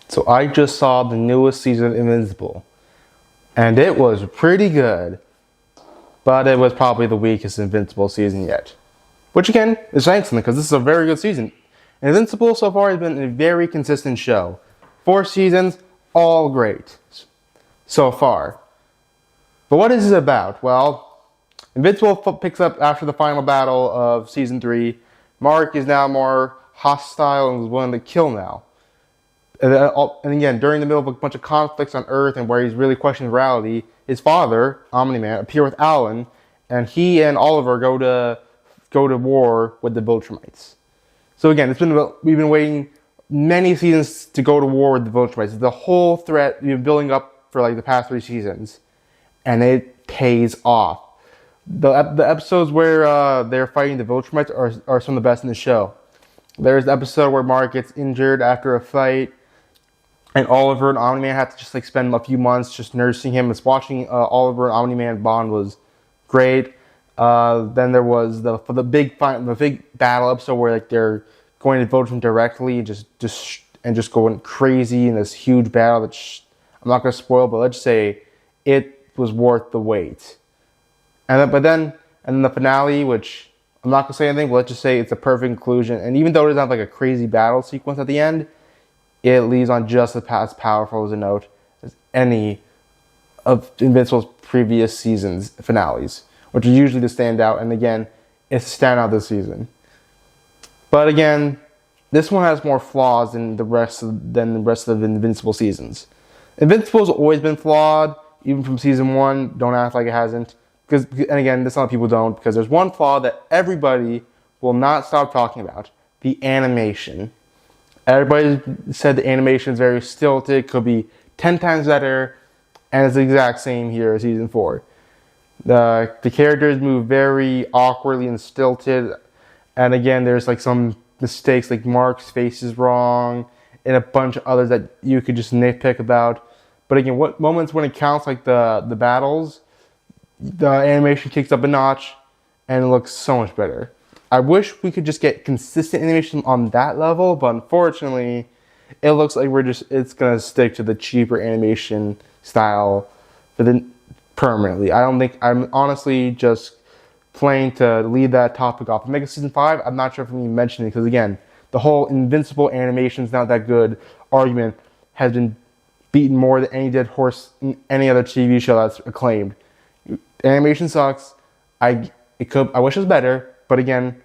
So I just saw the newest season of Invincible, and it was pretty good, but it was probably the weakest Invincible season yet. Which again is excellent because this is a very good season. Invincible so far has been a very consistent show. 4 seasons, all great so far. But what is it about? Well, Invincible picks up after the final battle of season 3. Mark is now more hostile and is willing to kill now. And again, during the middle of a bunch of conflicts on Earth and where he's really questioning morality, his father, Omni-Man, appear with Alan, and he and Oliver go to war with the Viltrumites. So again, we've been waiting many seasons to go to war with the Viltrumites. The whole threat we've been building up for like the past 3 seasons, and it pays off. The episodes where they're fighting the Viltrumites are some of the best in the show. There's the episode where Mark gets injured after a fight, and Oliver and Omni-Man have to just like spend a few months just nursing him. It's watching Oliver and Omni-Man bond was great. Then there was the big battle episode where like they're going to Viltrum directly and just going crazy in this huge battle. That I'm not going to spoil, but let's just say it was worth the wait. And then the finale, which I'm not going to say anything, but let's just say it's a perfect conclusion. And even though it doesn't have like a crazy battle sequence at the end, it leaves on just as powerful as a note as any of Invincible's previous season's finales, which are usually the standout. And again, it's a standout this season. But again, this one has more flaws than the rest of the Invincible seasons. Invincible's always been flawed, even from season 1. Don't act like it hasn't. And again, this a lot of people don't, because there's one flaw that everybody will not stop talking about: the animation. Everybody said the animation is very stilted, could be 10 times better, and it's the exact same here as season 4. The characters move very awkwardly and stilted, and again, there's like some mistakes, like Mark's face is wrong, and a bunch of others that you could just nitpick about. But again, what moments when it counts, like the battles, the animation kicks up a notch, and it looks so much better. I wish we could just get consistent animation on that level, but unfortunately, it looks like it's gonna stick to the cheaper animation style permanently. I'm honestly just planning to leave that topic off. Mega Season 5, I'm not sure if I'm even mentioning it, because again, the whole Invincible animation's not that good argument has been beaten more than any dead horse in any other TV show that's acclaimed. Animation sucks. I wish it was better, but again,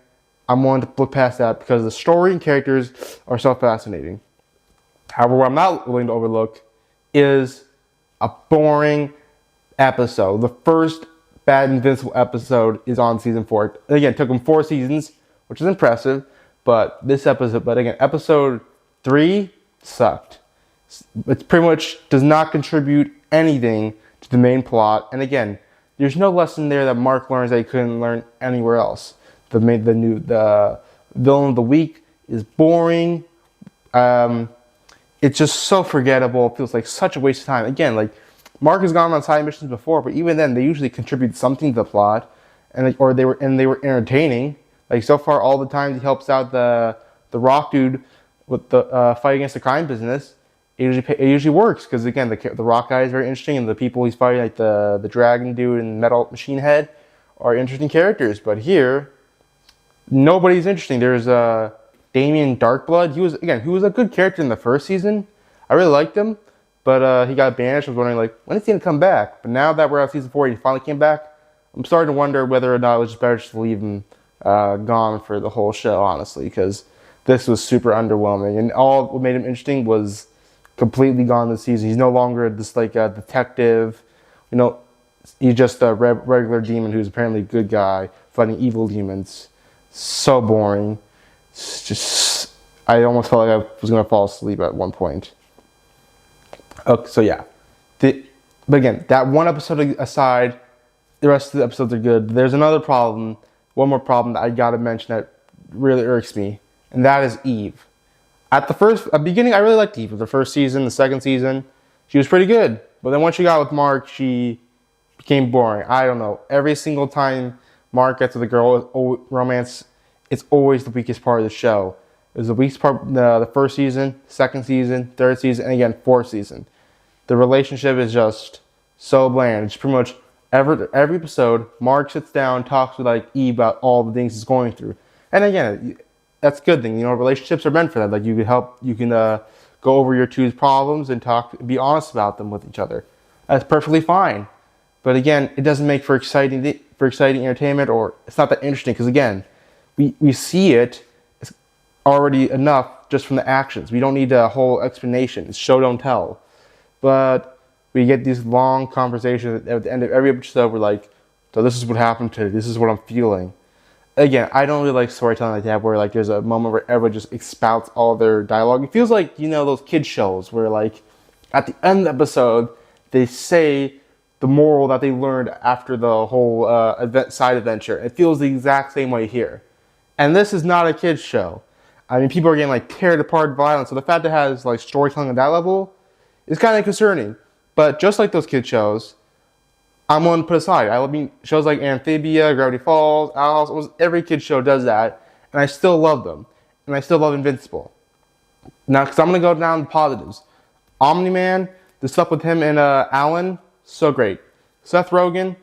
I'm willing to look past that because the story and characters are so fascinating. However, what I'm not willing to overlook is a boring episode. The first bad Invincible episode is on season 4. Again, it took them 4 seasons, which is impressive, but again, episode 3 sucked. It pretty much does not contribute anything to the main plot, and again, there's no lesson there that Mark learns that he couldn't learn anywhere else. The villain of the week is boring. It's just so forgettable. It feels like such a waste of time. Again, like Mark has gone on side missions before, but even then, they usually contribute something to the plot, and they were entertaining. Like so far, all the times he helps out the Rock dude with the fight against the crime business, it usually works because again, the Rock guy is very interesting, and the people he's fighting, like the Dragon dude and Metal Machine Head, are interesting characters. But here, nobody's interesting. There's Damien Darkblood. He was a good character in the first season. I really liked him, but he got banished. I was wondering like, when is he gonna come back? But now that we're at season 4, he finally came back. I'm starting to wonder whether or not it was just better just to leave him gone for the whole show, honestly, because this was super underwhelming, and all what made him interesting was completely gone this season. He's no longer just like a detective. He's just a regular demon who's apparently a good guy fighting evil demons. So boring. It's just, I almost felt like I was going to fall asleep at one point. Okay, so yeah. But again, that one episode aside, the rest of the episodes are good. There's another problem, one more problem that I gotta mention that really irks me, and that is Eve. At the beginning, I really liked Eve. The first season, the second season, she was pretty good. But then once she got with Mark, she became boring. I don't know. Every single time Mark gets with a girl romance, it's always the weakest part of the show. Is the weakest part the first season, second season, third season, and again fourth season. The relationship is just so bland. It's pretty much every episode, Mark sits down, talks with like Eve about all the things he's going through. And again, that's a good thing. Relationships are meant for that. Like you can go over your two's problems and be honest about them with each other. That's perfectly fine. But again, it doesn't make for exciting entertainment, or it's not that interesting because again, we see it. It's already enough just from the actions. We don't need a whole explanation. It's show don't tell. But we get these long conversations at the end of every episode. We're like, so this is what happened today. This is what I'm feeling. Again, I don't really like storytelling like that, where like there's a moment where everyone just expouts all their dialogue. It feels like those kid shows where like at the end of the episode they say the moral that they learned after the whole side adventure. It feels the exact same way here, and this is not a kids show. I mean, people are getting like teared apart violence. So the fact that it has like storytelling at that level is kind of concerning. But just like those kid shows, I'm willing to put aside. I mean, shows like Amphibia, Gravity Falls, Alice, every kid show does that, and I still love them. And I still love Invincible. Now, because I'm going to go down the positives. Omni-Man, the stuff with him and Alan, so great. Seth Rogen,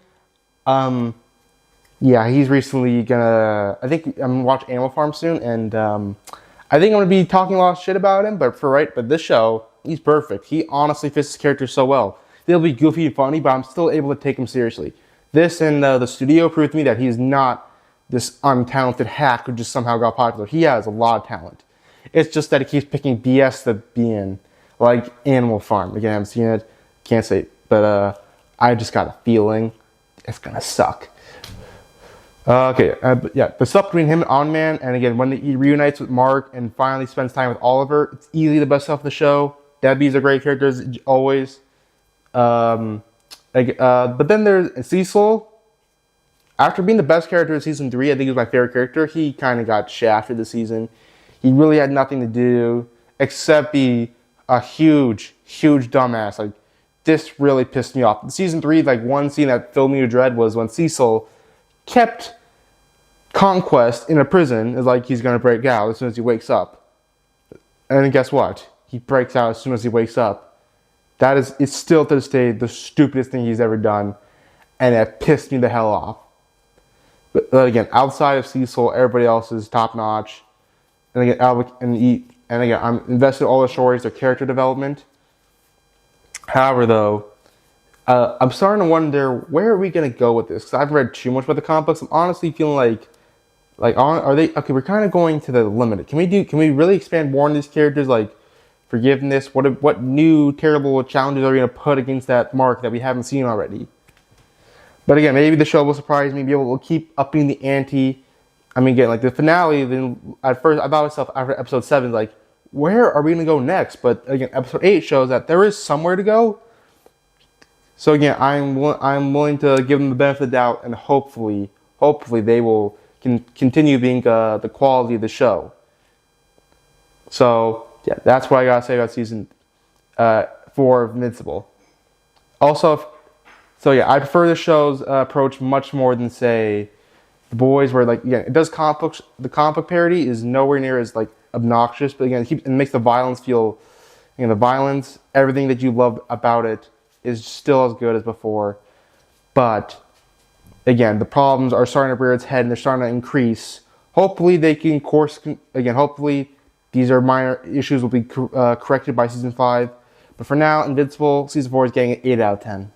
yeah, he's recently I think I'm going to watch Animal Farm soon, and I think I'm going to be talking a lot of shit about him, but this show, he's perfect. He honestly fits his character so well. They'll be goofy and funny, but I'm still able to take him seriously. This and the studio proved to me that he's not this untalented hack who just somehow got popular. He has a lot of talent. It's just that he keeps picking BS to be in, like Animal Farm. Again, I haven't seen it, can't say it, but I just got a feeling it's gonna suck. Okay, but yeah, the stuff between him and On-Man, and again, when he reunites with Mark and finally spends time with Oliver, it's easily the best stuff of the show. Debbie's a great character as always. But then there's Cecil. After being the best character in season 3, I think he was my favorite character. He kind of got shafted this season. He really had nothing to do except be a huge dumbass. Like, this really pissed me off. In season 3, like one scene that filled me with dread was when Cecil kept Conquest in a prison. It's like he's gonna break out as soon as he wakes up. And then guess what? He breaks out as soon as he wakes up. It's still to this day the stupidest thing he's ever done, and it pissed me the hell off. But again, outside of Cecil, everybody else is top notch. And again, I'm invested in all the stories, their character development. However, though, I'm starting to wonder where are we gonna go with this? Because I haven't read too much about the comic books. I'm honestly feeling are they okay? We're kind of going to the limit. Can we really expand more on these characters? Like forgiveness, what new terrible challenges are we going to put against that Mark that we haven't seen already? But again, maybe the show will surprise me. Maybe we'll keep upping the ante. I mean, again, like the finale, then at first I thought myself after episode 7, like, where are we going to go next? But again, episode 8 shows that there is somewhere to go. So again, I'm willing to give them the benefit of the doubt, and hopefully they will continue being the quality of the show. So yeah, that's what I gotta say about season 4 of Invincible. Also, so yeah, I prefer the show's approach much more than say The Boys, where like it does comic books. The comic book parody is nowhere near as like obnoxious, but again, it makes the violence feel, the violence, everything that you love about it is still as good as before. But again, the problems are starting to rear its head and they're starting to increase. Hopefully they can hopefully these are minor issues will be corrected by season 5. But for now, Invincible season 4 is getting an 8 out of 10.